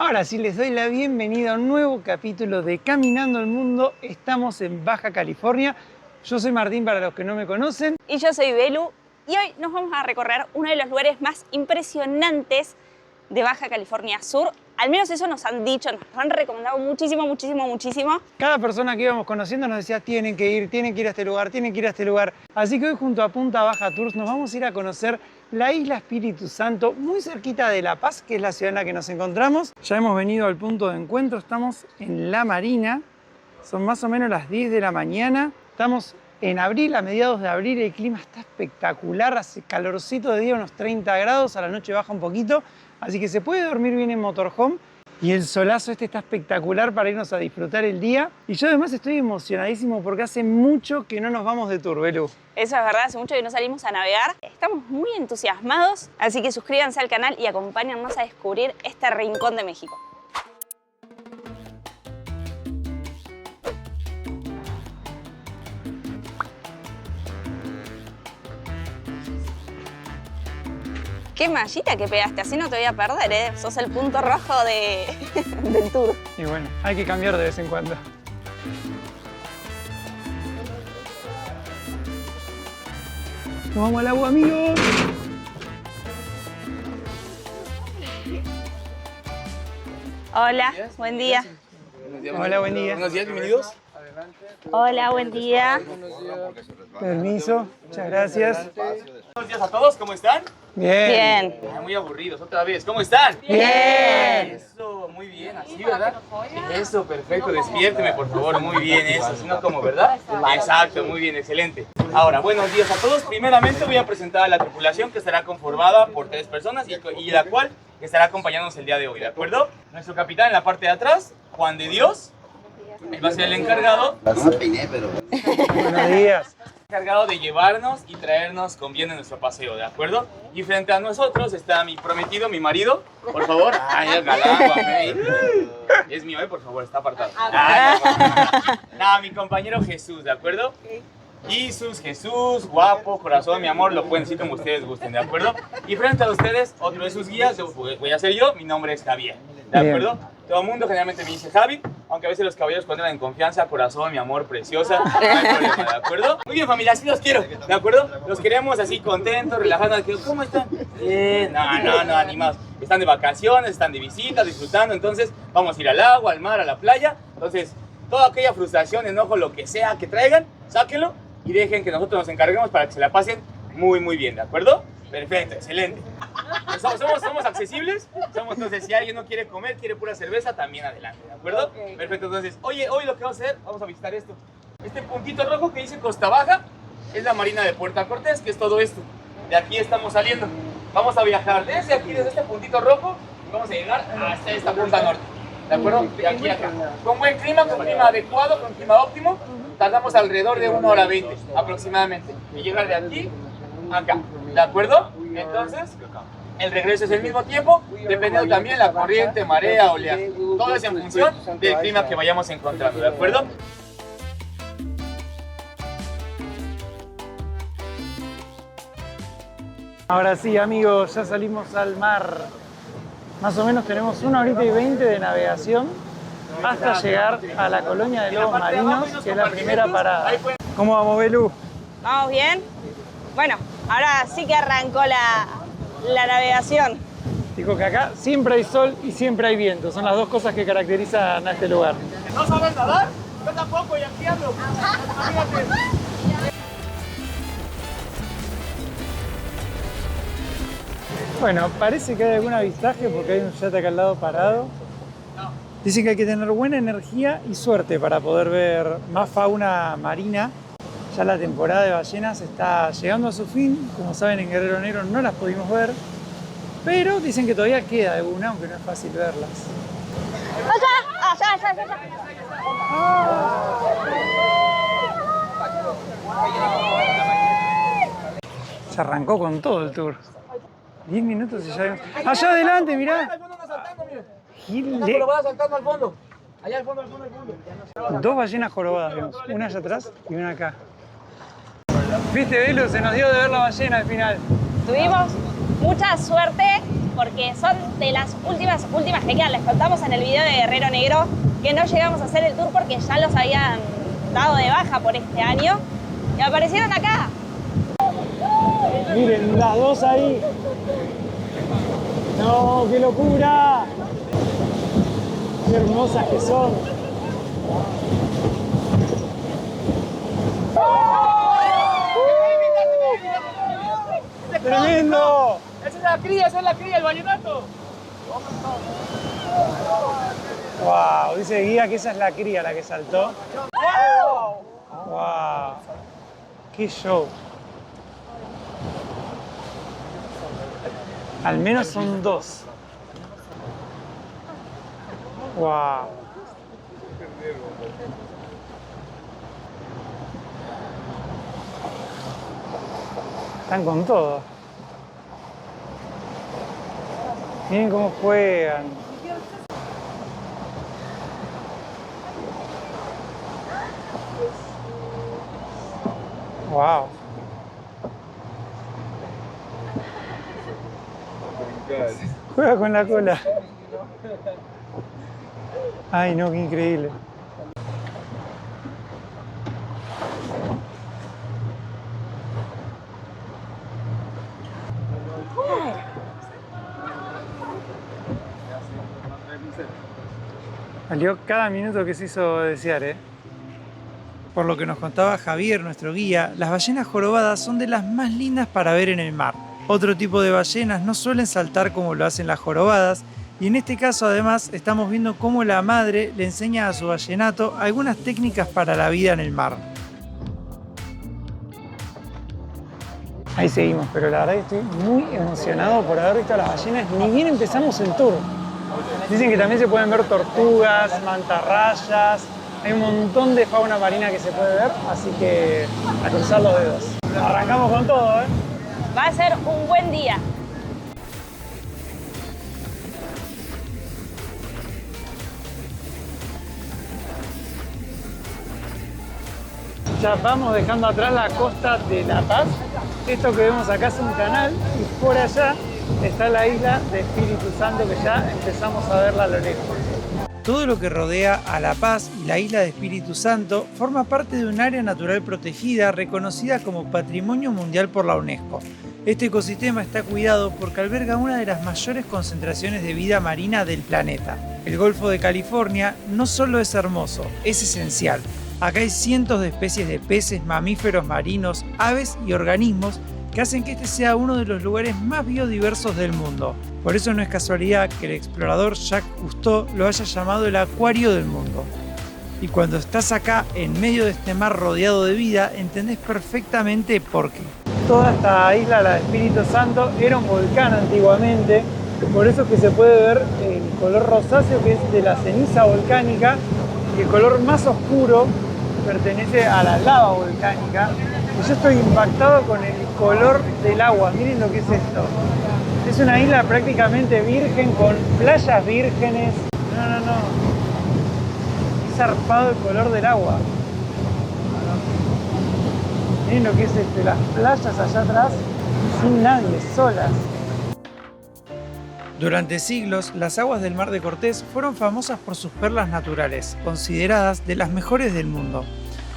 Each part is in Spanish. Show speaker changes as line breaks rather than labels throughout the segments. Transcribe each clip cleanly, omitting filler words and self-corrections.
Ahora sí les doy la bienvenida a un nuevo capítulo de Caminando el Mundo. Estamos en Baja California. Yo soy Martín para los que no me conocen.
Y yo soy Belu y hoy nos vamos a recorrer uno de los lugares más impresionantes de Baja California Sur. Al menos eso nos han dicho, nos lo han recomendado muchísimo.
Cada persona que íbamos conociendo nos decía tienen que ir a este lugar, tienen que ir a este lugar. Así que hoy junto a Punta Baja Tours nos vamos a ir a conocer la isla Espíritu Santo, muy cerquita de La Paz, que es la ciudad en la que nos encontramos. Ya hemos venido al punto de encuentro, estamos en La Marina, son más o menos las 10 de la mañana. Estamos en abril, a mediados de abril, el clima está espectacular, hace calorcito de día, unos 30 grados, a la noche baja un poquito, así que se puede dormir bien en motorhome. Y el solazo este está espectacular para irnos a disfrutar el día. Y yo además estoy emocionadísimo porque hace mucho que no nos vamos de tour, Belu.
Eso es verdad, hace mucho que no salimos a navegar. Estamos muy entusiasmados, así que suscríbanse al canal y acompáñennos a descubrir este rincón de México. Qué mallita que pegaste, así no te voy a perder, ¿eh? Sos el punto rojo del tour.
Y bueno, hay que cambiar de vez en cuando. Nos vamos al agua, amigos.
Hola, buen día.
Hola, buen día.
Buenos días, bienvenidos.
Hola, buen día.
Permiso, muchas gracias.
Buenos días a todos, ¿cómo están?
Bien.
Bien.
Muy aburridos, otra vez. ¿Cómo están?
Bien.
Eso, muy bien, así, ¿verdad? Eso, perfecto, despiérteme, por favor, muy bien eso, así no como, ¿verdad? Exacto, muy bien, excelente. Ahora, buenos días a todos. Primeramente voy a presentar a la tripulación que estará conformada por 3 personas y la cual estará acompañándonos el día de hoy, ¿de acuerdo? Nuestro capitán en la parte de atrás, Juan de Dios. Él va a ser el encargado.
Buenos días.
Encargado de llevarnos y traernos con bien en nuestro paseo, ¿de acuerdo? Y frente a nosotros está mi prometido, mi marido, por favor. Ay, el galán, guapé. Es mío, por favor, está apartado. Nada, mi compañero Jesús, ¿de acuerdo? Jesús, guapo, corazón, mi amor, lo pueden decir como ustedes gusten, ¿de acuerdo? Y frente a ustedes, otro de sus guías, voy a ser yo, mi nombre es Javier, ¿de acuerdo? Todo el mundo generalmente me dice Javi, aunque a veces los caballeros cuando en confianza, corazón, mi amor, preciosa, no hay problema, ¿de acuerdo? Muy bien, familia, así los quiero, ¿de acuerdo? Los queremos así contentos, relajados, ¿cómo están? No, animados. Están de vacaciones, están de visita, disfrutando, entonces vamos a ir al agua, al mar, a la playa. Entonces, toda aquella frustración, enojo, lo que sea que traigan, sáquenlo y dejen que nosotros nos encarguemos para que se la pasen muy bien, ¿de acuerdo? Perfecto, excelente. Somos accesibles, entonces si alguien no quiere comer, quiere pura cerveza, también adelante, ¿de acuerdo? Okay. Perfecto, entonces, oye, hoy lo que vamos a hacer, vamos a visitar esto. Este puntito rojo que dice Costa Baja es la marina de Puerto Cortés, que es todo esto. De aquí estamos saliendo. Vamos a viajar desde aquí, desde este puntito rojo, y vamos a llegar hasta esta punta norte, ¿de acuerdo? De aquí a acá. Con buen clima, con clima adecuado, con clima óptimo, tardamos alrededor de 1 hora 20 aproximadamente. Y llegar de aquí a acá, ¿de acuerdo? Entonces, el regreso es el mismo tiempo, dependiendo también la corriente, marea, oleaje. Todo es en función del clima que vayamos encontrando, ¿de acuerdo?
Ahora sí, amigos, ya salimos al mar. Más o menos tenemos 1 horita y 20 de navegación hasta llegar a la colonia de lobos marinos, que es la primera parada. ¿Cómo vamos, Belu?
¿Vamos bien? Bueno, ahora sí que arrancó la navegación.
Dijo que acá siempre hay sol y siempre hay viento. Son las 2 cosas que caracterizan a este lugar.
¿No sabes nadar? Yo tampoco, y aquí ando.
Bueno, parece que hay algún avistaje porque hay un yate acá al lado parado. Dicen que hay que tener buena energía y suerte para poder ver más fauna marina. Ya la temporada de ballenas está llegando a su fin. Como saben, en Guerrero Negro no las pudimos ver. Pero dicen que todavía queda alguna, aunque no es fácil verlas.
Allá.
Se arrancó con todo el tour. 10 minutos y ya vimos. ¡Allá adelante, mirá!
Una jorobada saltando al fondo. Allá al fondo.
2 ballenas jorobadas vimos. Una allá atrás y una acá. ¿Viste, Belu? Se nos dio de ver la ballena al final.
Tuvimos mucha suerte porque son de las últimas que quedan. Les contamos en el video de Guerrero Negro que no llegamos a hacer el tour porque ya los habían dado de baja por este año y aparecieron acá.
Miren, las dos ahí. ¡No, qué locura! ¡Qué hermosas que son! ¡Tremendo!
Esa es la cría, el vallenato.
¡Wow! Dice Guía que esa es la cría la que saltó. ¡Wow! ¡Qué show! Al menos son dos. ¡Wow! Están con todo. Miren cómo juegan. Wow. Juega con la cola. Ay, no, qué increíble. Valió cada minuto que se hizo desear, ¿eh? Por lo que nos contaba Javier, nuestro guía, las ballenas jorobadas son de las más lindas para ver en el mar. Otro tipo de ballenas no suelen saltar como lo hacen las jorobadas, y en este caso además estamos viendo cómo la madre le enseña a su ballenato algunas técnicas para la vida en el mar. Ahí seguimos, pero la verdad que estoy muy emocionado por haber visto a las ballenas, ni bien empezamos el tour. Dicen que también se pueden ver tortugas, mantarrayas, hay un montón de fauna marina que se puede ver, así que a cruzar los dedos. Arrancamos con todo, ¿eh?
Va a ser un buen día.
Ya vamos dejando atrás la costa de La Paz. Esto que vemos acá es un canal y por allá está la isla de Espíritu Santo que ya empezamos a verla a lo lejos. Todo lo que rodea a La Paz y la isla de Espíritu Santo forma parte de un área natural protegida reconocida como Patrimonio Mundial por la UNESCO. Este ecosistema está cuidado porque alberga una de las mayores concentraciones de vida marina del planeta. El Golfo de California no solo es hermoso, es esencial. Acá hay cientos de especies de peces, mamíferos marinos, aves y organismos que hacen que este sea uno de los lugares más biodiversos del mundo. Por eso no es casualidad que el explorador Jacques Cousteau lo haya llamado el acuario del mundo. Y cuando estás acá, en medio de este mar rodeado de vida, entendés perfectamente por qué. Toda esta isla, la de Espíritu Santo, era un volcán antiguamente, por eso es que se puede ver el color rosáceo que es de la ceniza volcánica, y el color más oscuro pertenece a la lava volcánica. Y yo estoy impactado con el color del agua. Miren lo que es esto. Es una isla prácticamente virgen, con playas vírgenes. No. Es zarpado el color del agua. Miren lo que es las playas allá atrás, sin nadie, solas. Durante siglos, las aguas del Mar de Cortés fueron famosas por sus perlas naturales, consideradas de las mejores del mundo.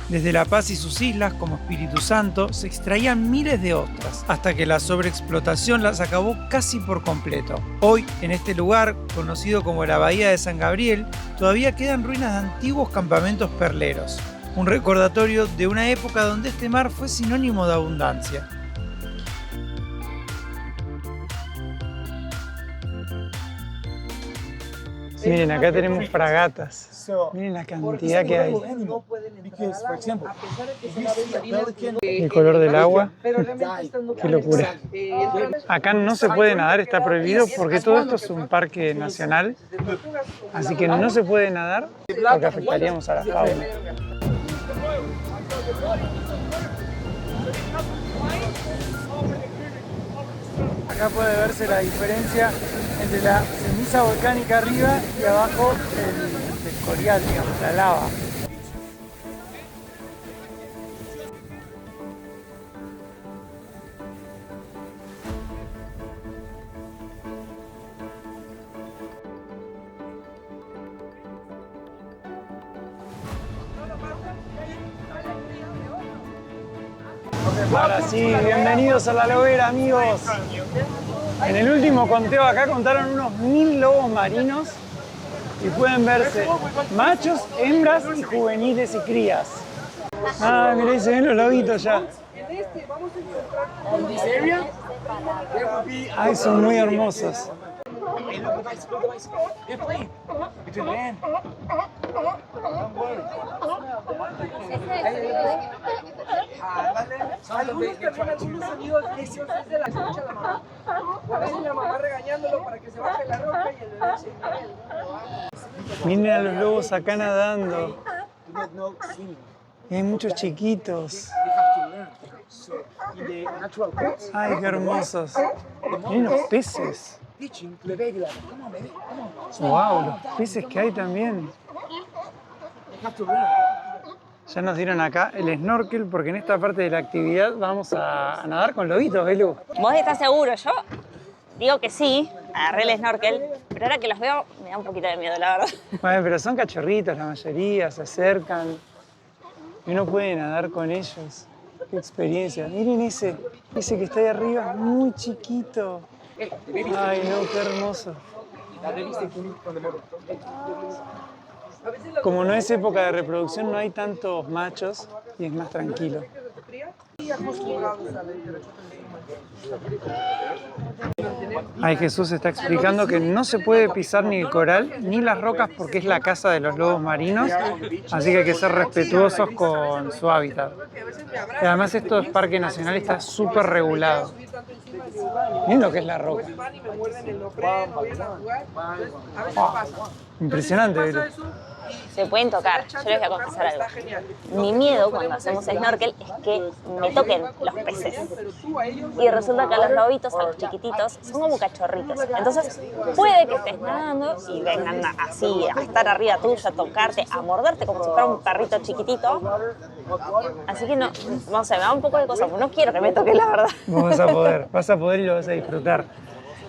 Desde La Paz y sus islas, como Espíritu Santo, se extraían miles de ostras, hasta que la sobreexplotación las acabó casi por completo. Hoy, en este lugar, conocido como la Bahía de San Gabriel, todavía quedan ruinas de antiguos campamentos perleros, un recordatorio de una época donde este mar fue sinónimo de abundancia. Miren, acá tenemos fragatas. Miren la cantidad que hay. El color del agua. Qué locura. Acá no se puede nadar, está prohibido porque todo esto es un parque nacional. Así que no se puede nadar porque afectaríamos a la fauna. Acá puede verse la diferencia entre la ceniza volcánica arriba y abajo el escorial, digamos, la lava. Ahora sí, bienvenidos a La Lobera, amigos. En el último conteo acá contaron unos 1000 lobos marinos y pueden verse machos, hembras y juveniles y crías. Ah, mirá, y se ven los lobitos ya. Ay, son muy hermosos.
Algunos también algunos sonidos deliciosos de la escucha la mamá. O a veces la mamá regañándolo para que se baje la ropa y el bebé se inhibe.
Miren a los lobos acá nadando. Y hay muchos chiquitos. Ay, qué hermosos. Miren los peces. Wow, los peces que hay también. Ya nos dieron acá el snorkel porque en esta parte de la actividad vamos a nadar con lobitos, Belu.
¿Vos estás seguro? Yo digo que sí, agarré el snorkel, pero ahora que los veo me da un poquito de miedo, la verdad.
Bueno, pero son cachorritos la mayoría, se acercan y uno puede nadar con ellos. Qué experiencia. Miren ese que está ahí arriba, es muy chiquito. Ay, no, qué hermoso. Como no es época de reproducción, no hay tantos machos y es más tranquilo. Ay, Jesús está explicando que no se puede pisar ni el coral ni las rocas porque es la casa de los lobos marinos, así que hay que ser respetuosos con su hábitat. Y además esto es parque nacional, está súper regulado. Miren lo que es la roca. Wow. Impresionante, Belu.
Se pueden tocar. Yo les voy a confesar algo. Mi miedo cuando hacemos snorkel es que me toquen los peces. Y resulta que a los lobitos, a los chiquititos, son como cachorritos. Entonces puede que estés nadando y vengan así a estar arriba tuyo, a tocarte, a morderte como si fuera un perrito chiquitito. Así que no sé, me da un poco de cosa, porque no quiero que me toquen, la verdad.
Vas a poder y lo vas a disfrutar.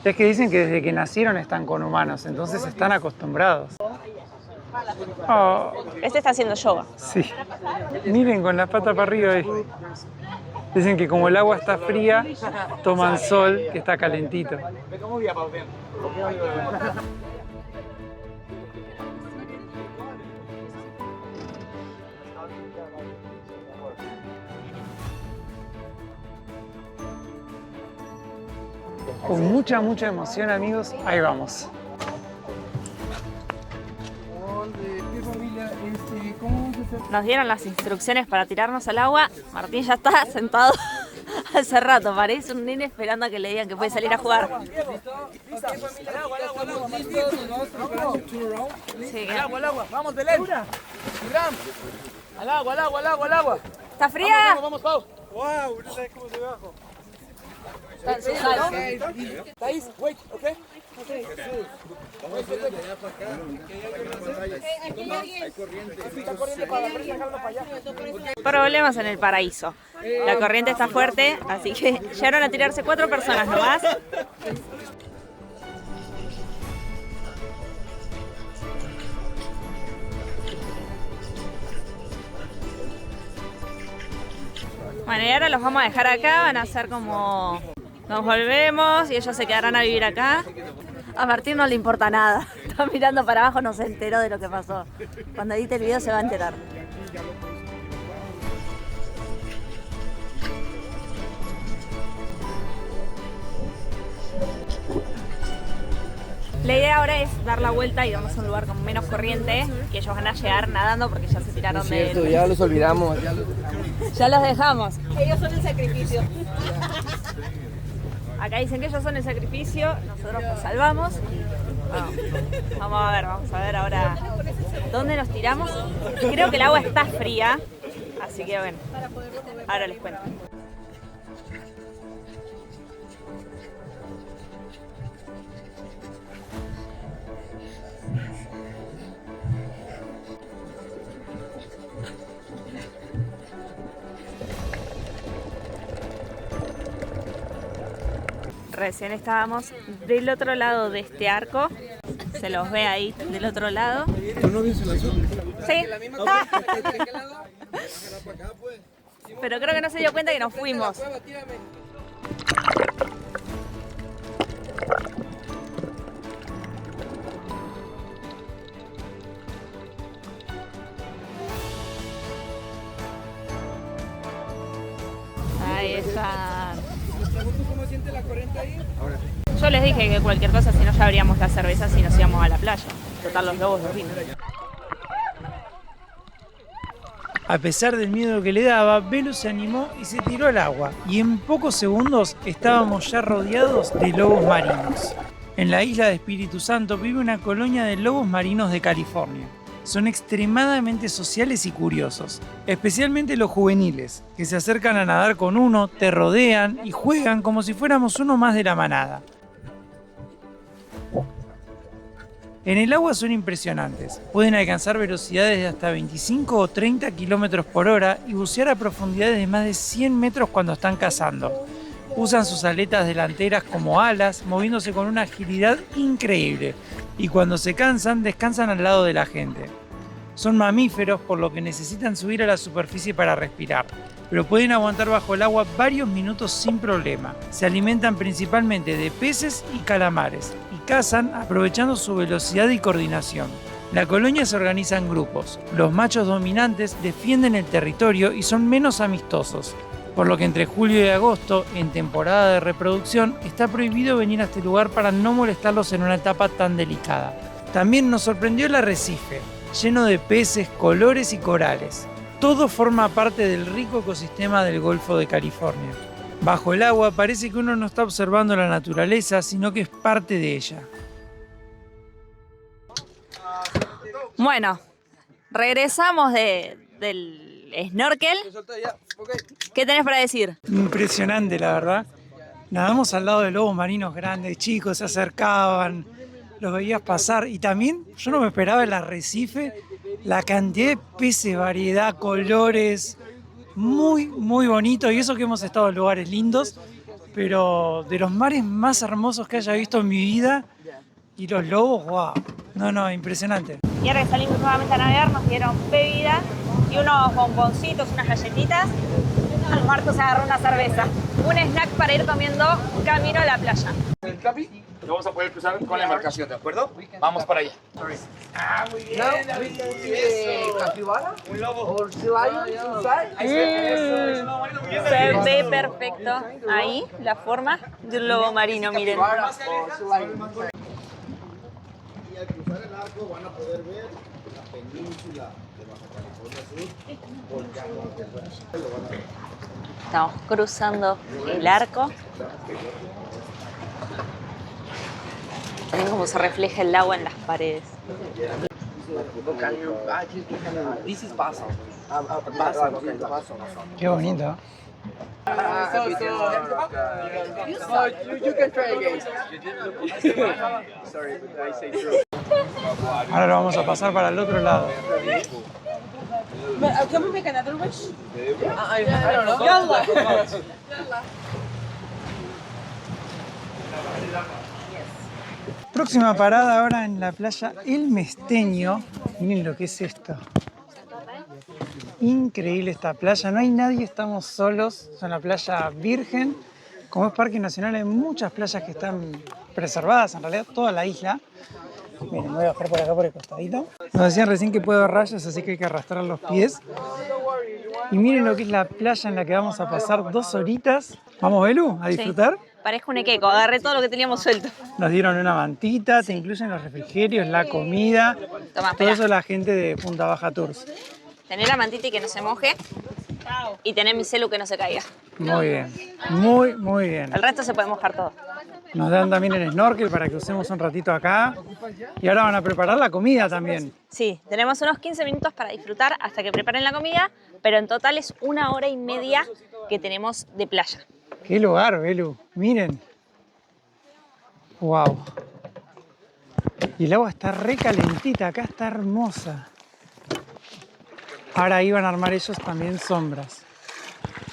Es que dicen que desde que nacieron están con humanos, entonces están acostumbrados. Oh,
Este está haciendo yoga.
sí. Miren, con la pata para arriba ahí. Dicen que como el agua está fría, toman sol, que está calentito. Con mucha emoción, amigos, ahí vamos.
Nos dieron las instrucciones para tirarnos al agua. Martín ya está sentado hace rato. Parece un nene esperando a que le digan que puede salir a jugar. Sí,
Al agua. Vamos, Belén. Al agua.
¿Está fría?
Vamos, Pau.
Wow, no sabes cómo se bajo.
Thais, wait, okay?
Problemas en el paraíso. La corriente está fuerte, así que llegaron a tirarse 4 personas nomás. Bueno, y ahora los vamos a dejar acá, van a hacer como... Nos volvemos y ellos se quedarán a vivir acá. A Martín no le importa nada. Está mirando para abajo, no se enteró de lo que pasó. Cuando edite el video se va a enterar. La idea ahora es dar la vuelta y irnos a un lugar con menos corriente, que ellos van a llegar nadando porque ya se tiraron de...
Ya los olvidamos.
Ya los dejamos.
Ellos son el sacrificio.
Acá dicen que ellos son el sacrificio, nosotros nos salvamos. Vamos a ver ahora dónde nos tiramos. Creo que el agua está fría, así que bueno, ahora les cuento. Recién estábamos del otro lado de este arco. Se los ve ahí del otro lado.
¿Tu novio se lanzó?
Sí. pero creo que no se dio cuenta que nos fuimos. Ahí está.
¿Cómo siente la corriente ahí?
Yo les dije que cualquier cosa, si no, ya abríamos las cervezas y nos íbamos a la playa. Total, los lobos dormimos.
A pesar del miedo que le daba, Belu se animó y se tiró al agua. Y en pocos segundos estábamos ya rodeados de lobos marinos. En la isla de Espíritu Santo vive una colonia de lobos marinos de California. Son extremadamente sociales y curiosos, especialmente los juveniles, que se acercan a nadar con uno, te rodean y juegan como si fuéramos uno más de la manada. En el agua son impresionantes, pueden alcanzar velocidades de hasta 25 o 30 km por hora y bucear a profundidades de más de 100 metros cuando están cazando. Usan sus aletas delanteras como alas, moviéndose con una agilidad increíble, y cuando se cansan, descansan al lado de la gente. Son mamíferos, por lo que necesitan subir a la superficie para respirar, pero pueden aguantar bajo el agua varios minutos sin problema. Se alimentan principalmente de peces y calamares, y cazan aprovechando su velocidad y coordinación. La colonia se organiza en grupos. Los machos dominantes defienden el territorio y son menos amistosos, por lo que entre julio y agosto, en temporada de reproducción, está prohibido venir a este lugar para no molestarlos en una etapa tan delicada. También nos sorprendió el arrecife, lleno de peces, colores y corales. Todo forma parte del rico ecosistema del Golfo de California. Bajo el agua parece que uno no está observando la naturaleza, sino que es parte de ella.
Bueno, regresamos del snorkel. ¿Qué tenés para decir?
Impresionante, la verdad. Nadamos al lado de lobos marinos grandes, chicos, se acercaban, los veías pasar. Y también, yo no me esperaba el arrecife, la cantidad de peces, variedad, colores, muy, muy bonito. Y eso que hemos estado en lugares lindos, pero de los mares más hermosos que haya visto en mi vida. Y los lobos, wow. No, impresionante.
Y ahora que salimos nuevamente a navegar, nos dieron bebida y unos bomboncitos, unas galletitas. Al Marco se agarró una cerveza. Un snack para ir comiendo camino a la playa.
Lo vamos a poder cruzar con la embarcación, ¿de acuerdo? Vamos para allá.
Muy bien. ¿Capibara?
Un lobo.
¿O lion inside?
Se ve perfecto ahí la forma de un lobo marino, miren.
¿O lion?
Y al cruzar el arco van a poder ver la península de Baja California Sur, volcán Monte. Lo van a ver.
Estamos cruzando el arco. Miren cómo se refleja el agua en las paredes.
This is basil.
Qué bonito.
You can try again. Sorry, I say true.
Ahora lo vamos a pasar para el otro lado.
Can we make another wish?
I don't know.
Próxima parada ahora en la playa El Mesteño. Miren lo que es esto. Increíble esta playa, no hay nadie, estamos solos. Es una playa virgen. Como es parque nacional hay muchas playas que están preservadas, en realidad toda la isla. Miren, me voy a bajar por acá por el costadito. Nos decían recién que puede haber rayas, así que hay que arrastrar los pies. Y miren lo que es la playa en la que vamos a pasar 2 horitas. Vamos, Belu, a disfrutar.
Sí. Parezco un equeco, agarré todo lo que teníamos suelto.
Nos dieron una mantita, te incluyen los refrigerios, la comida.
Toma,
Todo
espera.
eso la gente de Punta Baja Tours.
Tener la mantita y que no se moje. Y tener mi celu que no se caiga.
Muy bien, muy bien.
El resto se puede mojar todo.
Nos dan también el snorkel para que usemos un ratito acá. Y ahora van a preparar la comida también.
Sí, tenemos unos 15 minutos para disfrutar hasta que preparen la comida, pero en total es 1 hora y media que tenemos de playa.
Qué lugar, Belu. Miren. Wow. Y el agua está re calentita, acá está hermosa. Ahora ahí van a armar ellos también sombras.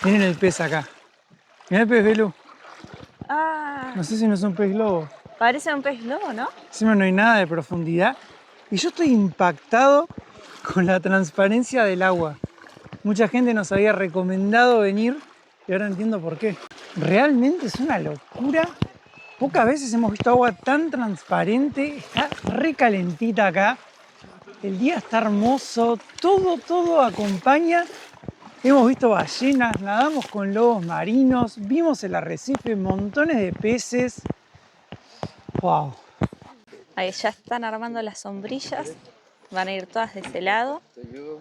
Miren el pez acá. Miren el pez, Belu.
Ah,
No sé si no es un pez globo.
parece un pez globo, ¿no?
Encima no hay nada de profundidad. Y yo estoy impactado con la transparencia del agua. Mucha gente nos había recomendado venir y ahora entiendo por qué. Realmente es una locura. Pocas veces hemos visto agua tan transparente. Está re calentita acá. El día está hermoso. Todo acompaña. Hemos visto ballenas, nadamos con lobos marinos, vimos el arrecife, montones de peces. ¡Wow!
Ahí ya están armando las sombrillas. Van a ir todas de ese lado.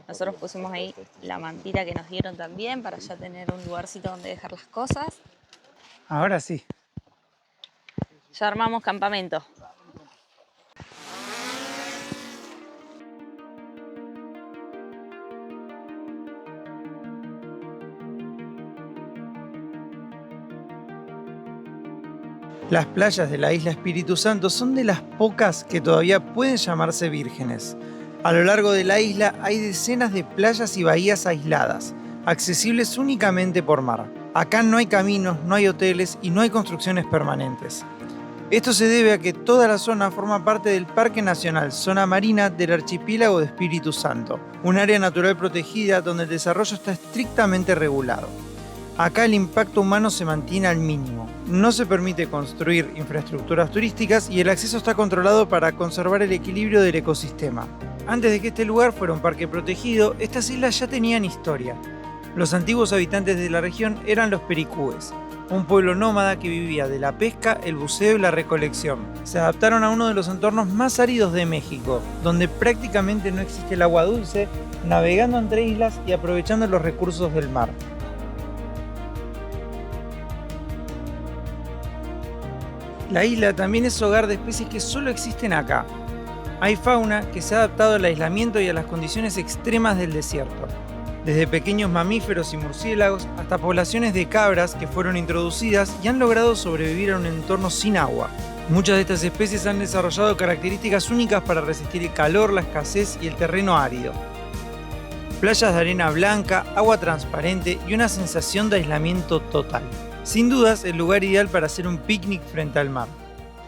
Nosotros pusimos ahí la mantita que nos dieron también para ya tener un lugarcito donde dejar las cosas.
Ahora sí.
Ya armamos campamento.
Las playas de la isla Espíritu Santo son de las pocas que todavía pueden llamarse vírgenes. A lo largo de la isla hay decenas de playas y bahías aisladas, accesibles únicamente por mar. Acá no hay caminos, no hay hoteles y no hay construcciones permanentes. Esto se debe a que toda la zona forma parte del Parque Nacional Zona Marina del Archipiélago de Espíritu Santo, un área natural protegida donde el desarrollo está estrictamente regulado. Acá el impacto humano se mantiene al mínimo. No se permite construir infraestructuras turísticas y el acceso está controlado para conservar el equilibrio del ecosistema. Antes de que este lugar fuera un parque protegido, estas islas ya tenían historia. Los antiguos habitantes de la región eran los pericúes, un pueblo nómada que vivía de la pesca, el buceo y la recolección. Se adaptaron a uno de los entornos más áridos de México, donde prácticamente no existe el agua dulce, navegando entre islas y aprovechando los recursos del mar. La isla también es hogar de especies que solo existen acá. Hay fauna que se ha adaptado al aislamiento y a las condiciones extremas del desierto. Desde pequeños mamíferos y murciélagos hasta poblaciones de cabras que fueron introducidas y han logrado sobrevivir a un entorno sin agua. Muchas de estas especies han desarrollado características únicas para resistir el calor, la escasez y el terreno árido. Playas de arena blanca, agua transparente y una sensación de aislamiento total. Sin dudas, el lugar ideal para hacer un picnic frente al mar.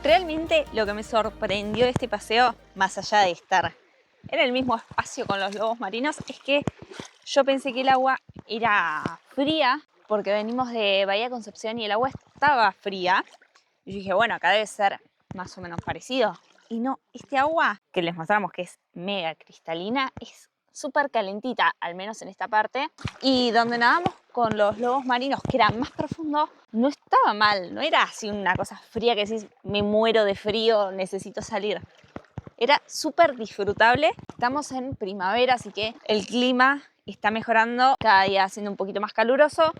Realmente lo que me sorprendió de este paseo, más allá de estar en el mismo espacio con los lobos marinos, es que yo pensé que el agua era fría porque venimos de Bahía Concepción y el agua estaba fría. Y yo dije, bueno, acá debe ser más o menos parecido. Y no, este agua que les mostramos que es mega cristalina es súper calentita, al menos en esta parte. Y donde nadamos con los lobos marinos, que era más profundo, no estaba mal. No era así una cosa fría que decís, me muero de frío, necesito salir. Era súper disfrutable. Estamos en primavera, así que el clima está mejorando, cada día haciendo un poquito más caluroso.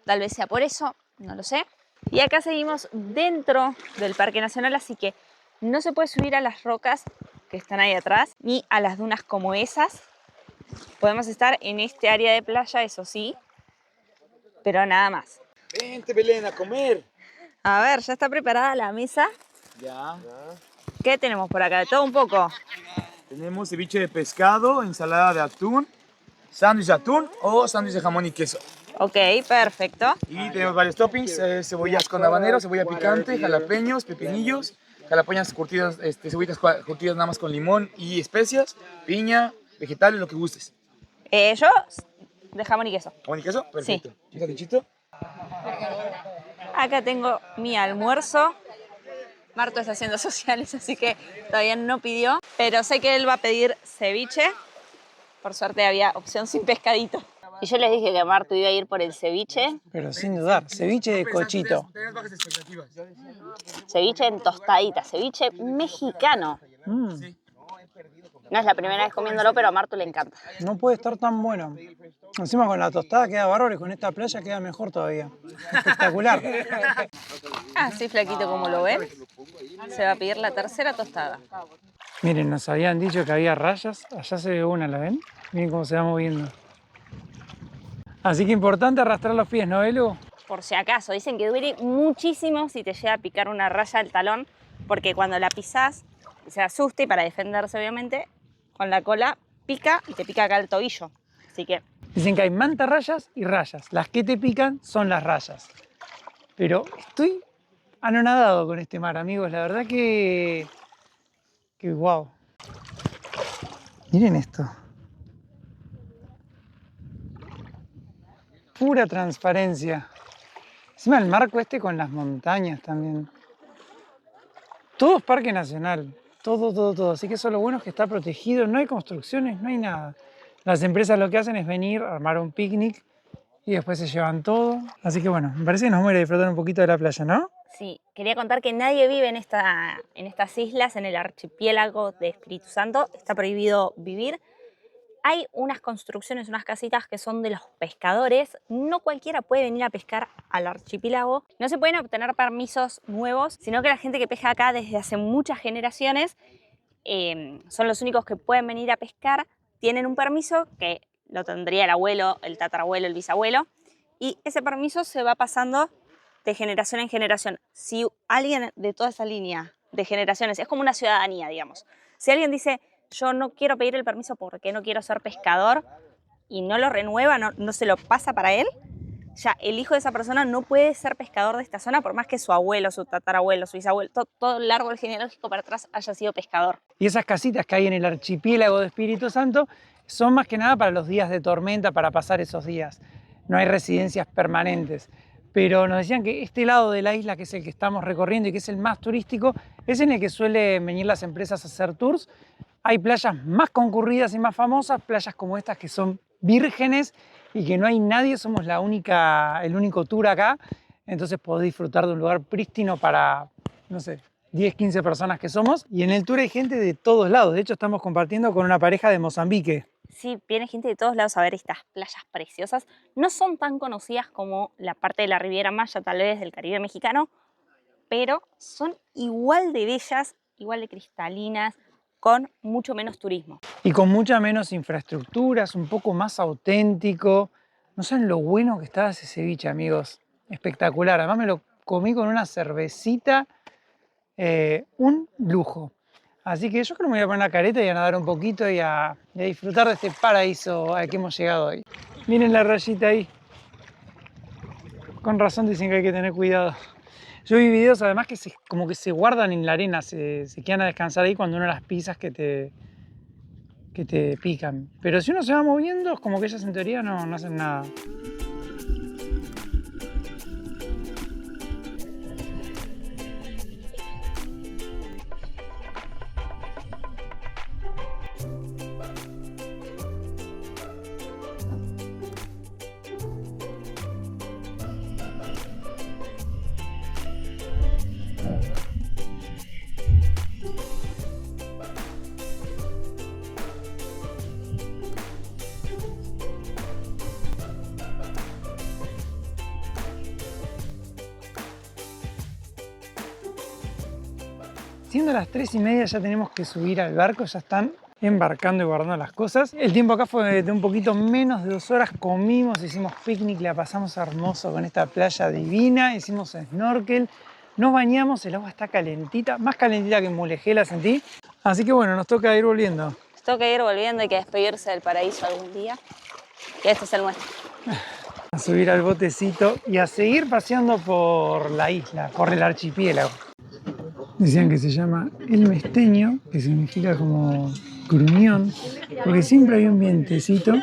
Tal vez sea por eso, no lo sé. Y acá seguimos dentro del Parque Nacional, así que no se puede subir a las rocas que están ahí atrás, ni a las dunas como esas. Podemos estar en este área de playa, eso sí, pero nada más.
Vente, Belén, a comer.
A ver, ya está preparada la mesa.
Ya.
¿Qué tenemos por acá? De todo un poco.
Tenemos ceviche de pescado, ensalada de atún, sándwich de atún o sándwich de jamón y queso.
Ok, perfecto.
Y tenemos varios toppings, cebollas con habanero, cebolla picante, jalapeños, pepinillos, jalapeños curtidas, cebollitas curtidas nada más con limón y especias, piña, vegetales, lo que gustes.
Yo de jamón y queso.
¿Jamón y queso? Perfecto. Sí. ¿Un salchichito?
Acá tengo mi almuerzo. Marto está haciendo sociales, así que todavía no pidió. Pero sé que él va a pedir ceviche. Por suerte había opción sin pescadito. Y yo les dije que Marto iba a ir por el ceviche.
Pero sin dudar, ceviche de cochito.
Tenés bajas expectativas.
Ceviche en tostadita, ceviche mexicano. No es la primera vez comiéndolo, pero a Marto le encanta.
No puede estar tan bueno. Encima con la tostada queda bárbaro y con esta playa queda mejor todavía. Espectacular.
Así flaquito como lo ven, se va a pedir la tercera tostada.
Miren, nos habían dicho que había rayas. Allá se ve una, ¿la ven? Miren cómo se va moviendo. Así que importante arrastrar los pies, ¿no, Belu?
Por si acaso, dicen que duele muchísimo si te llega a picar una raya al talón, porque cuando la pisás se asusta y para defenderse obviamente, con la cola pica y te pica acá el tobillo. Así que...
Dicen que hay mantarrayas y rayas. Las que te pican son las rayas. Pero estoy anonadado con este mar, amigos. La verdad que wow. Miren esto. pura transparencia. Encima el marco este con las montañas también. Todo es parque nacional. Todo. Así que eso lo bueno es que está protegido. No hay construcciones, no hay nada. Las empresas lo que hacen es venir, armar un picnic y después se llevan todo. Así que bueno, me parece que nos vamos a ir a disfrutar un poquito de la playa, ¿no?
Sí, quería contar que nadie vive en estas islas, en el archipiélago de Espíritu Santo. Está prohibido vivir. Hay unas construcciones, unas casitas que son de los pescadores. No cualquiera puede venir a pescar al archipiélago. No se pueden obtener permisos nuevos, sino que la gente que pesca acá desde hace muchas generaciones son los únicos que pueden venir a pescar. Tienen un permiso que lo tendría el abuelo, el tatarabuelo, el bisabuelo. Y ese permiso se va pasando de generación en generación. Si alguien de toda esa línea de generaciones, es como una ciudadanía, digamos. Si alguien dice, yo no quiero pedir el permiso porque no quiero ser pescador, y no lo renueva, no se lo pasa para él, ya el hijo de esa persona no puede ser pescador de esta zona por más que su abuelo, su tatarabuelo, su bisabuelo, todo el árbol genealógico para atrás haya sido pescador.
Y esas casitas que hay en el archipiélago de Espíritu Santo son más que nada para los días de tormenta, para pasar esos días. No hay residencias permanentes. Pero nos decían que este lado de la isla, que es el que estamos recorriendo y que es el más turístico, es en el que suelen venir las empresas a hacer tours. Hay playas más concurridas y más famosas, playas como estas que son vírgenes y que no hay nadie, somos el único tour acá. Entonces podés disfrutar de un lugar prístino para, no sé, 10, 15 personas que somos. Y en el tour hay gente de todos lados. De hecho, estamos compartiendo con una pareja de Mozambique.
Sí, viene gente de todos lados a ver estas playas preciosas. No son tan conocidas como la parte de la Riviera Maya, tal vez del Caribe mexicano, pero son igual de bellas, igual de cristalinas, con mucho menos turismo.
Y con mucha menos infraestructuras, un poco más auténtico. No saben lo bueno que estaba ese ceviche, amigos. Espectacular. Además me lo comí con una cervecita. Un lujo. Así que yo creo que me voy a poner la careta y a nadar un poquito y a disfrutar de este paraíso al que hemos llegado hoy. Miren la rayita ahí. Con razón dicen que hay que tener cuidado. Yo vi videos además que como que se guardan en la arena, se quedan a descansar ahí cuando uno las pisas que te pican. Pero si uno se va moviendo, es como que ellas en teoría no hacen nada. Siendo las 3:30 ya tenemos que subir al barco, ya están embarcando y guardando las cosas. El tiempo acá fue de un poquito menos de 2 horas, comimos, hicimos picnic, la pasamos hermoso con esta playa divina, hicimos snorkel, nos bañamos, el agua está calentita, más calentita que en Mulegé la sentí. Así que bueno, nos toca ir volviendo.
Nos toca ir volviendo, hay que despedirse del paraíso algún día. Y este es el nuestro.
A subir al botecito y a seguir paseando por la isla, por el archipiélago. Decían que se llama El Mesteño, que significa como gruñón, porque siempre hay un vientecito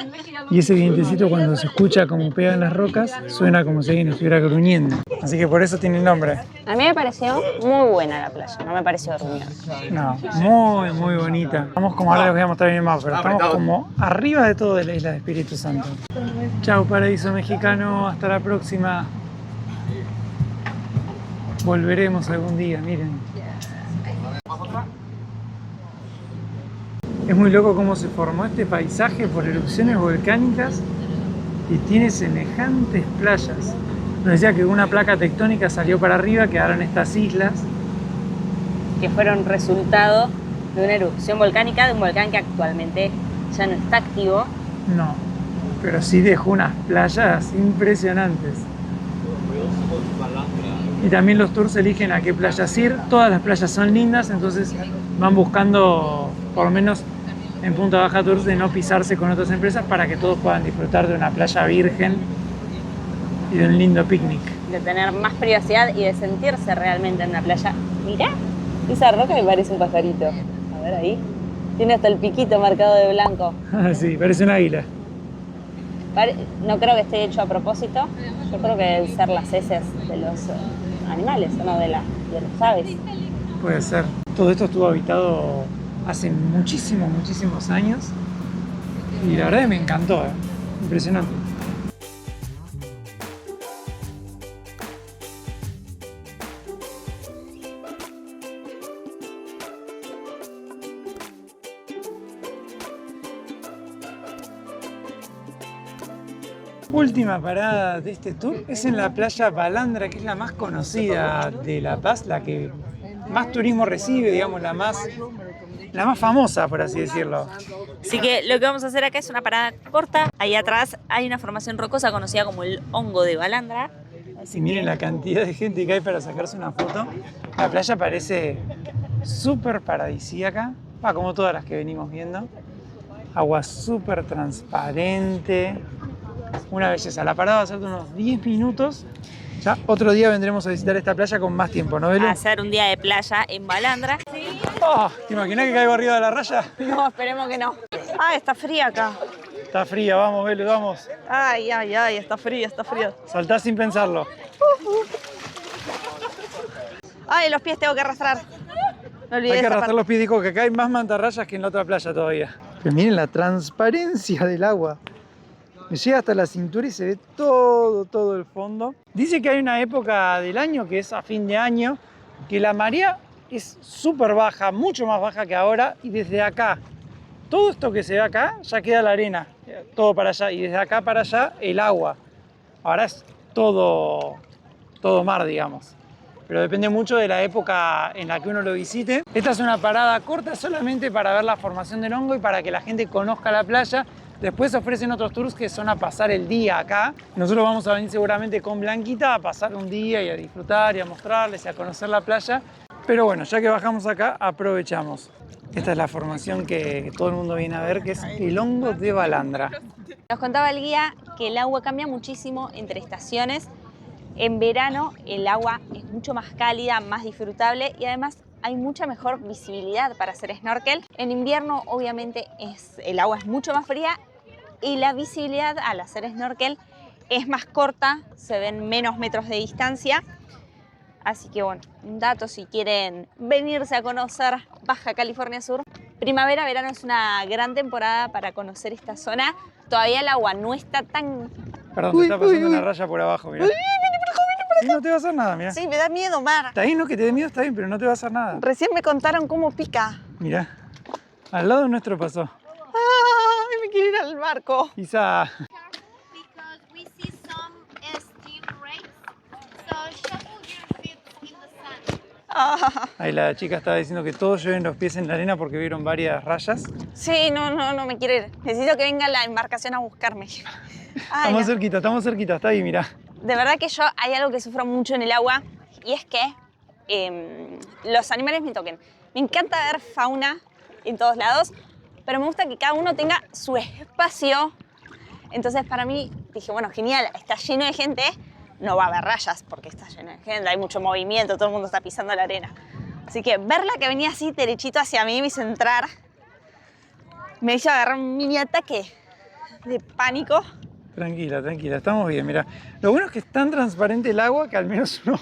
y ese vientecito cuando se escucha como pega en las rocas suena como si alguien estuviera gruñendo. Así que por eso tiene el nombre.
A mí me pareció muy buena la playa, no me pareció gruñón.
No, muy bonita. Estamos como, ahora les voy a mostrar bien más, pero estamos como arriba de todo de la isla de Espíritu Santo. Chau paraíso mexicano, hasta la próxima. Volveremos algún día, miren. Es muy loco cómo se formó este paisaje por erupciones volcánicas y tiene semejantes playas. Nos decía que una placa tectónica salió para arriba, quedaron estas islas.
Que fueron resultado de una erupción volcánica, de un volcán que actualmente ya no está activo.
No, pero sí dejó unas playas impresionantes. Y también los tours eligen a qué playas ir. Todas las playas son lindas, entonces van buscando, por lo menos en Punta Baja Tours, de no pisarse con otras empresas para que todos puedan disfrutar de una playa virgen y de un lindo picnic.
De tener más privacidad y de sentirse realmente en una playa. Mirá, esa roca me parece un pajarito. A ver ahí. Tiene hasta el piquito marcado de blanco.
Sí, parece un águila.
No creo que esté hecho a propósito. Yo creo que deben ser las heces de los animales, o no, de los aves.
Puede ser. Todo esto estuvo habitado hace muchísimos años y la verdad que me encantó, impresionante. Última parada de este tour es en la playa Balandra, que es la más conocida de La Paz, la que más turismo recibe, digamos, la más famosa, por así decirlo.
Así que lo que vamos a hacer acá es una parada corta. Ahí atrás hay una formación rocosa conocida como el hongo de Balandra.
Si miren la cantidad de gente que hay para sacarse una foto, la playa parece súper paradisíaca, como todas las que venimos viendo. Agua súper transparente, una belleza. La parada va a ser de unos 10 minutos. Ya otro día vendremos a visitar esta playa con más tiempo, ¿no, Belu?
A hacer un día de playa en Balandra.
Oh, ¿te imaginas que caigo arriba de la raya?
No, esperemos que no. Ah, está fría acá.
Está fría, vamos, Belu, vamos.
Ay, está fría, está fría.
Saltá sin pensarlo.
Ay, los pies tengo que arrastrar. Me olvidé
Hay que
esa
arrastrar
parte.
los pies, dijo que acá hay más mantarrayas que en la otra playa todavía. Pero miren la transparencia del agua. Me llega hasta la cintura y se ve todo el fondo. Dice que hay una época del año, que es a fin de año, que la marea es súper baja, mucho más baja que ahora, y desde acá, todo esto que se ve acá, ya queda la arena, todo para allá, y desde acá para allá el agua. Ahora es todo mar, digamos. Pero depende mucho de la época en la que uno lo visite. Esta es una parada corta solamente para ver la formación del hongo y para que la gente conozca la playa. Después ofrecen otros tours que son a pasar el día acá. Nosotros vamos a venir seguramente con Blanquita a pasar un día y a disfrutar y a mostrarles y a conocer la playa. Pero bueno, ya que bajamos acá, aprovechamos. Esta es la formación que todo el mundo viene a ver, que es el hongo de Balandra.
Nos contaba el guía que el agua cambia muchísimo entre estaciones. En verano el agua es mucho más cálida, más disfrutable y además hay mucha mejor visibilidad para hacer snorkel. En invierno obviamente el agua es mucho más fría y la visibilidad al hacer snorkel es más corta, se ven menos metros de distancia. Así que bueno, un dato si quieren venirse a conocer Baja California Sur. Primavera, verano es una gran temporada para conocer esta zona. Todavía el agua no está tan...
Perdón, te está pasando una raya por abajo, mirá. Sí, no te va a hacer nada, mirá.
Sí, me da miedo, Mar.
Está bien, no que te dé miedo, está bien, pero no te va a hacer nada.
Recién me contaron cómo pica.
Mirá, al lado nuestro pasó.
¡Ay, me quiero ir al barco!
Isa.
Because we see some stingrays, so shuffle your feet in the sand.
Ah,
Ahí la chica estaba diciendo que todos lleven los pies en la arena porque vieron varias rayas.
sí, no me quiero ir. Necesito que venga la embarcación a buscarme. Ay,
Estamos cerquita, está ahí, mirá.
De verdad que yo hay algo que sufro mucho en el agua y es que los animales me toquen. Me encanta ver fauna en todos lados, pero me gusta que cada uno tenga su espacio. Entonces para mí dije, bueno, genial, está lleno de gente, no va a haber rayas porque está lleno de gente, hay mucho movimiento, todo el mundo está pisando la arena. Así que verla que venía así derechito hacia mí me hizo entrar, me hizo agarrar un mini ataque de pánico.
Tranquila, estamos bien, mirá. Lo bueno es que es tan transparente el agua que al menos uno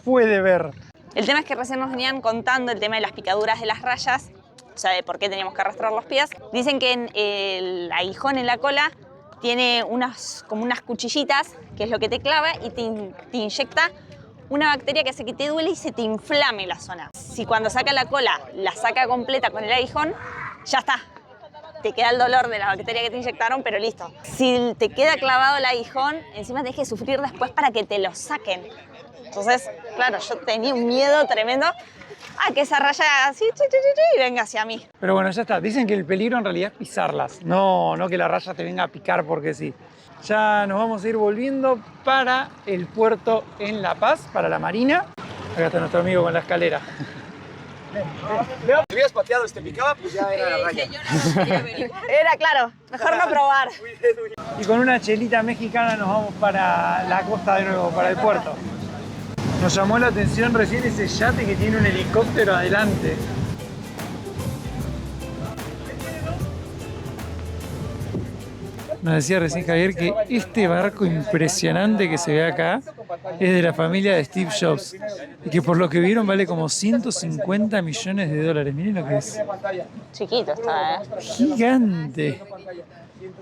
puede ver.
El tema es que recién nos venían contando el tema de las picaduras de las rayas, o sea, de por qué teníamos que arrastrar los pies. Dicen que el aguijón en la cola tiene como unas cuchillitas, que es lo que te clava y te inyecta una bacteria que hace que te duele y se te inflame la zona. Si cuando saca la cola la saca completa con el aguijón, ya está. Te queda el dolor de la bacteria que te inyectaron, pero listo. Si te queda clavado el aguijón, encima tenés que sufrir después para que te lo saquen. Entonces, claro, yo tenía un miedo tremendo a que esa raya así y venga hacia mí.
Pero bueno, ya está. Dicen que el peligro en realidad es pisarlas, no que la raya te venga a picar porque sí. Ya nos vamos a ir volviendo para el puerto en La Paz, para la Marina. Acá está nuestro amigo con la escalera.
Si hubieras pateado picaba, pues ya era la raya.
Era claro, mejor no probar.
Y con una chelita mexicana nos vamos para la costa de nuevo, para el puerto. Nos llamó la atención recién ese yate que tiene un helicóptero adelante. Nos decía recién Javier que este barco impresionante que se ve acá es de la familia de Steve Jobs y que por lo que vieron vale como 150 millones de dólares. Miren lo que es.
Chiquito está, ¿eh?
Gigante.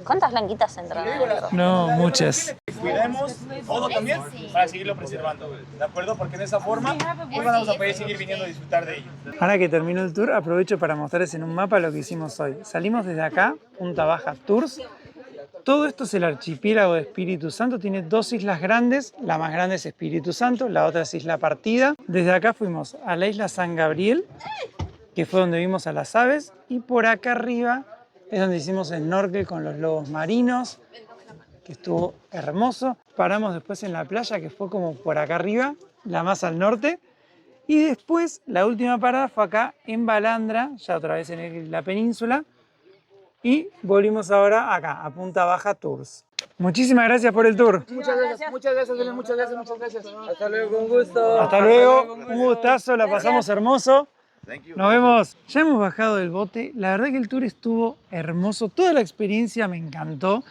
¿Cuántas blanquitas entran adentro?
No, muchas.
Cuidemos todo también para seguirlo preservando, ¿de acuerdo? Porque de esa forma pues vamos a poder seguir viniendo a disfrutar de ello.
Ahora que terminó el tour, aprovecho para mostrarles en un mapa lo que hicimos hoy. Salimos desde acá, Punta Baja Tours. Todo esto es el archipiélago de Espíritu Santo. Tiene dos islas grandes. La más grande es Espíritu Santo, la otra es Isla Partida. Desde acá fuimos a la isla San Gabriel, que fue donde vimos a las aves. Y por acá arriba es donde hicimos snorkel con los lobos marinos, que estuvo hermoso. Paramos después en la playa, que fue como por acá arriba, la más al norte. Y después, la última parada fue acá en Balandra, ya otra vez en la península. Y volvimos ahora acá, a Punta Baja Tours. Muchísimas gracias por el tour.
Muchas gracias, Belén, muchas gracias. Hasta luego, un gusto.
Hasta luego, un gustazo, la pasamos hermoso. Nos vemos. Ya hemos bajado del bote. La verdad que el tour estuvo hermoso. Toda la experiencia me encantó.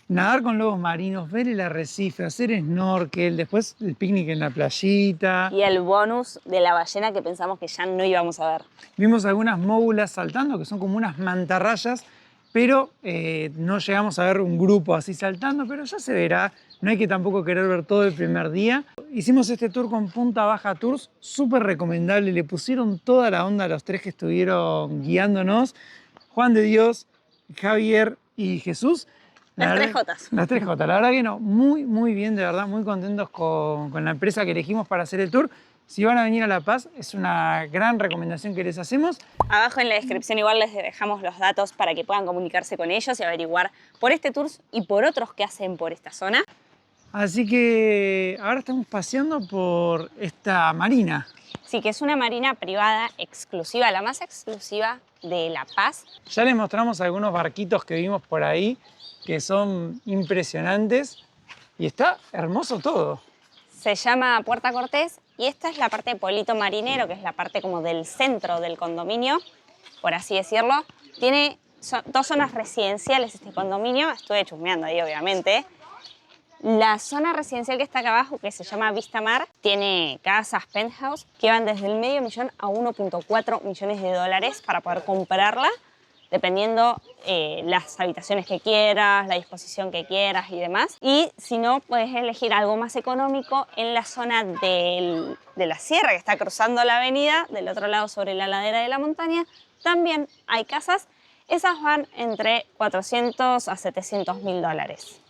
Nadar con lobos marinos, ver el arrecife, hacer snorkel, después el picnic en la playita.
Y el bonus de la ballena que pensamos que ya no íbamos a ver.
Vimos algunas móbulas saltando, que son como unas mantarrayas, pero no llegamos a ver un grupo así saltando, pero ya se verá. No hay que tampoco querer ver todo el primer día. Hicimos este tour con Punta Baja Tours, súper recomendable. Le pusieron toda la onda a los tres que estuvieron guiándonos. Juan de Dios, Javier y Jesús.
Las tres Jotas.
Las tres Jotas. La verdad que no, muy bien, de verdad, muy contentos con la empresa que elegimos para hacer el tour. Si van a venir a La Paz, es una gran recomendación que les hacemos.
Abajo en la descripción igual les dejamos los datos para que puedan comunicarse con ellos y averiguar por este tour y por otros que hacen por esta zona.
Así que ahora estamos paseando por esta marina.
Sí, que es una marina privada exclusiva, la más exclusiva de La Paz.
Ya les mostramos algunos barquitos que vimos por ahí, que son impresionantes y está hermoso todo.
Se llama Puerta Cortés y esta es la parte de Pueblito Marinero, que es la parte como del centro del condominio, por así decirlo. Tiene dos zonas residenciales este condominio, estuve chusmeando ahí obviamente. La zona residencial que está acá abajo, que se llama Vista Mar, tiene casas penthouse que van desde el medio millón a 1.4 millones de dólares para poder comprarla, dependiendo las habitaciones que quieras, la disposición que quieras y demás. Y si no, puedes elegir algo más económico en la zona de la sierra que está cruzando la avenida, del otro lado sobre la ladera de la montaña. También hay casas, esas van entre 400 a 700 mil dólares.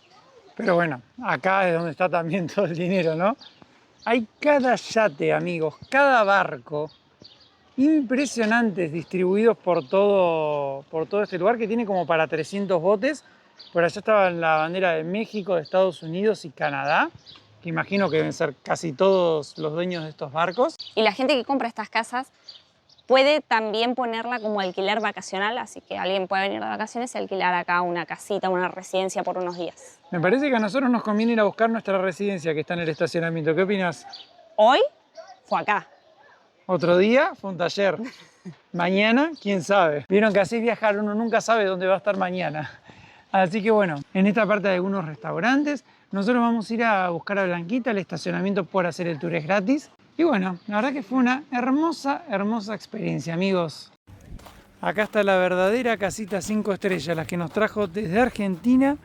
Pero bueno, acá es donde está también todo el dinero, ¿no? Hay cada yate, amigos, cada barco, impresionantes, distribuidos por todo este lugar, que tiene como para 300 botes. Por allá estaba la bandera de México, de Estados Unidos y Canadá, que imagino que deben ser casi todos los dueños de estos barcos.
Y la gente que compra estas casas puede también ponerla como alquiler vacacional, así que alguien puede venir de vacaciones y alquilar acá una casita, una residencia por unos días.
Me parece que a nosotros nos conviene ir a buscar nuestra residencia que está en el estacionamiento. ¿Qué opinas?
Hoy fue acá.
Otro día fue un taller. Mañana, quién sabe. Vieron que así es viajar, uno nunca sabe dónde va a estar mañana. Así que bueno, en esta parte hay algunos restaurantes. Nosotros vamos a ir a buscar a Blanquita, el estacionamiento por hacer el tour es gratis. Y bueno, la verdad que fue una hermosa experiencia, amigos. Acá está la verdadera casita 5 estrellas, la que nos trajo desde Argentina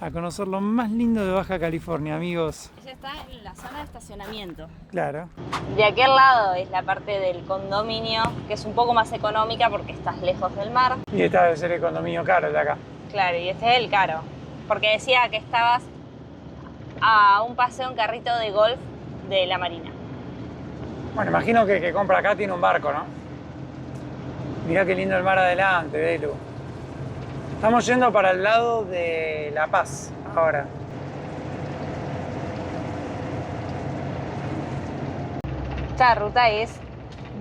a conocer lo más lindo de Baja California, amigos.
Ella está en la zona de estacionamiento.
Claro.
De aquel lado es la parte del condominio, que es un poco más económica porque estás lejos del mar.
Y esta debe ser el condominio caro, el de acá.
Claro, y este es el caro, porque decía que estabas a un paseo en carrito de golf de la marina.
Bueno, imagino que el que compra acá tiene un barco, ¿no? Mirá qué lindo el mar adelante, Belu. Estamos yendo para el lado de La Paz ahora.
Esta ruta es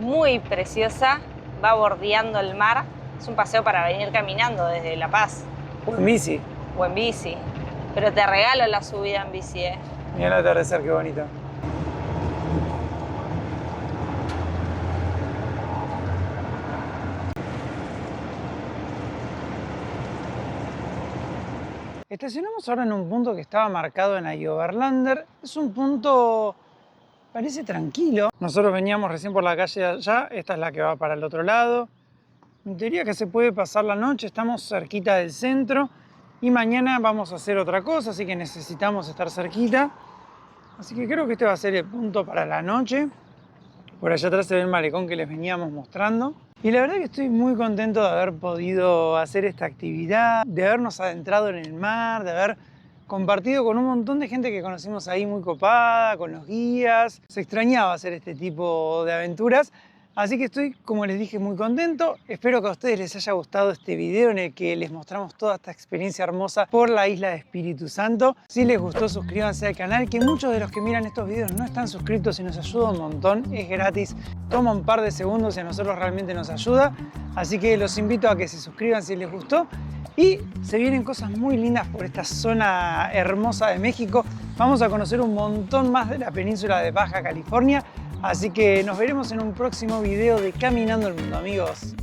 muy preciosa, va bordeando el mar. Es un paseo para venir caminando desde La Paz.
O en bici.
O en bici. Pero te regalo la subida en bici, ¿eh?
Mirá el atardecer, qué bonito. Estacionamos ahora en un punto que estaba marcado en la Overlander. Es un punto, parece tranquilo. Nosotros veníamos recién por la calle de allá, esta es la que va para el otro lado. En teoría que se puede pasar la noche, estamos cerquita del centro y mañana vamos a hacer otra cosa, así que necesitamos estar cerquita. Así que creo que este va a ser el punto para la noche. Por allá atrás se ve el malecón que les veníamos mostrando. Y la verdad que estoy muy contento de haber podido hacer esta actividad, de habernos adentrado en el mar, de haber compartido con un montón de gente que conocimos ahí muy copada, con los guías. Se extrañaba hacer este tipo de aventuras. Así que estoy, como les dije, muy contento. Espero que a ustedes les haya gustado este video en el que les mostramos toda esta experiencia hermosa por la isla de Espíritu Santo. Si les gustó, suscríbanse al canal, que muchos de los que miran estos videos no están suscritos y nos ayuda un montón. Es gratis, toma un par de segundos y a nosotros realmente nos ayuda. Así que los invito a que se suscriban si les gustó. Y se vienen cosas muy lindas por esta zona hermosa de México. Vamos a conocer un montón más de la península de Baja California. Así que nos veremos en un próximo video de Caminando el Mundo, amigos.